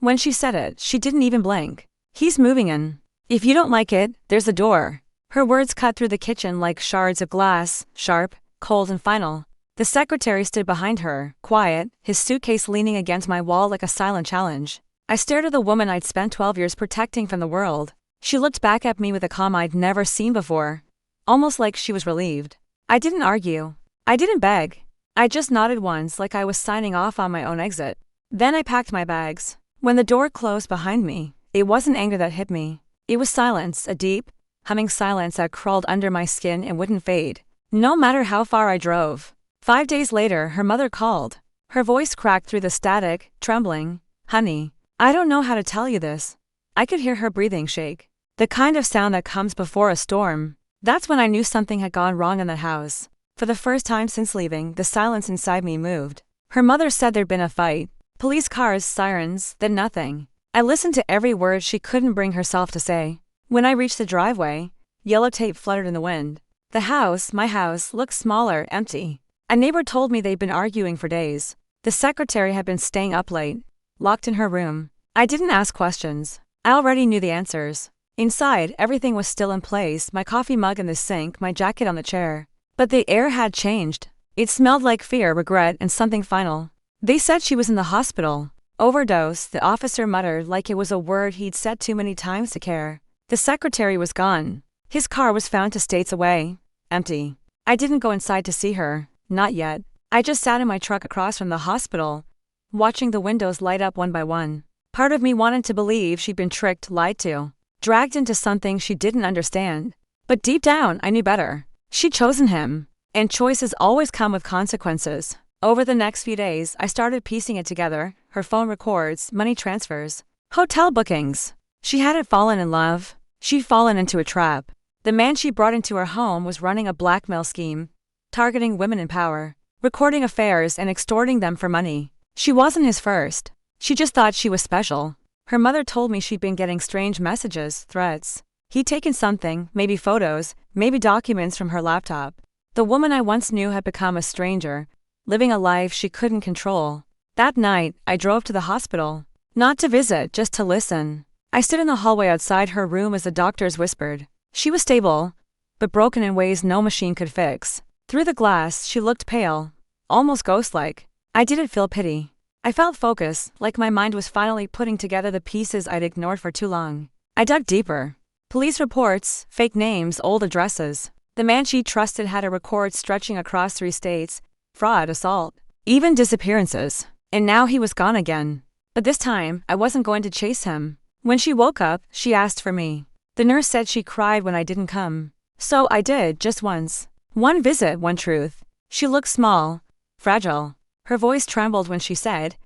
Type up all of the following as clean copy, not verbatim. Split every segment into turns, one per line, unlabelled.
When she said it, she didn't even blink. "He's moving in. If you don't like it, there's the door." Her words cut through the kitchen like shards of glass, sharp, cold and final. The secretary stood behind her, quiet, his suitcase leaning against my wall like a silent challenge. I stared at the woman I'd spent 12 years protecting from the world. She looked back at me with a calm I'd never seen before, almost like she was relieved. I didn't argue. I didn't beg. I just nodded once like I was signing off on my own exit. Then I packed my bags. When the door closed behind me, it wasn't anger that hit me. It was silence, a deep, humming silence that crawled under my skin and wouldn't fade, no matter how far I drove. 5 days later, her mother called. Her voice cracked through the static, trembling. "Honey, I don't know how to tell you this." I could hear her breathing shake. The kind of sound that comes before a storm. That's when I knew something had gone wrong in the house. For the first time since leaving, the silence inside me moved. Her mother said there'd been a fight. Police cars, sirens, then nothing. I listened to every word she couldn't bring herself to say. When I reached the driveway, yellow tape fluttered in the wind. The house, my house, looked smaller, empty. A neighbor told me they'd been arguing for days. The secretary had been staying up late, locked in her room. I didn't ask questions. I already knew the answers. Inside, everything was still in place, my coffee mug in the sink, my jacket on the chair. But the air had changed. It smelled like fear, regret, and something final. They said she was in the hospital. Overdose, the officer muttered like it was a word he'd said too many times to care. The secretary was gone. His car was found 2 states away. Empty. I didn't go inside to see her. Not yet. I just sat in my truck across from the hospital, watching the windows light up one by one. Part of me wanted to believe she'd been tricked, lied to, dragged into something she didn't understand. But deep down, I knew better. She'd chosen him. And choices always come with consequences. Over the next few days, I started piecing it together. Her phone records, money transfers, hotel bookings. She hadn't fallen in love. She'd fallen into a trap. The man she brought into her home was running a blackmail scheme, targeting women in power, recording affairs and extorting them for money. She wasn't his first. She just thought she was special. Her mother told me she'd been getting strange messages, threats. He'd taken something, maybe photos, maybe documents from her laptop. The woman I once knew had become a stranger, living a life she couldn't control. That night, I drove to the hospital. Not to visit, just to listen. I stood in the hallway outside her room as the doctors whispered. She was stable, but broken in ways no machine could fix. Through the glass, she looked pale, almost ghost-like. I didn't feel pity. I felt focus, like my mind was finally putting together the pieces I'd ignored for too long. I dug deeper. Police reports, fake names, old addresses. The man she trusted had a record stretching across 3 states, fraud, assault, even disappearances. And now he was gone again. But this time, I wasn't going to chase him. When she woke up, she asked for me. The nurse said she cried when I didn't come. So I did, just once. One visit, one truth. She looked small, fragile. Her voice trembled when she said,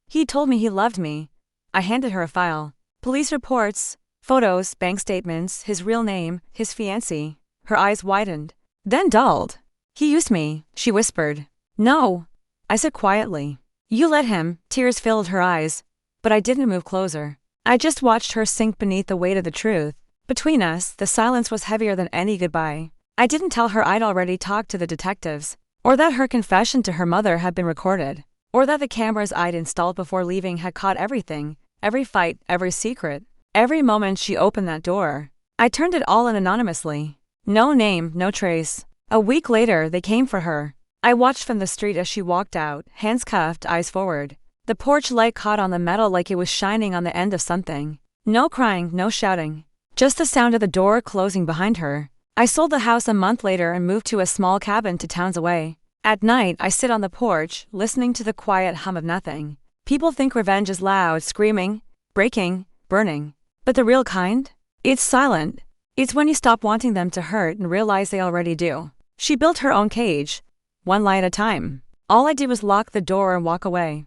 "He told me he loved me." I handed her a file. Police reports, photos, bank statements, his real name, his fiancée. Her eyes widened, then dulled. "He used me," she whispered. "No," I said quietly. "You let him." Tears filled her eyes, but I didn't move closer. I just watched her sink beneath the weight of the truth. Between us, the silence was heavier than any goodbye. I didn't tell her I'd already talked to the detectives, or that her confession to her mother had been recorded, or that the cameras I'd installed before leaving had caught everything, every fight, every secret, every moment she opened that door. I turned it all in anonymously. No name, no trace. A week later, they came for her. I watched from the street as she walked out, hands cuffed, eyes forward. The porch light caught on the metal like it was shining on the end of something. No crying, no shouting. Just the sound of the door closing behind her. I sold the house a month later and moved to a small cabin 2 towns away. At night, I sit on the porch, listening to the quiet hum of nothing. People think revenge is loud, screaming, breaking, burning. But the real kind? It's silent. It's when you stop wanting them to hurt and realize they already do. She built her own cage, one lie at a time. All I did was lock the door and walk away.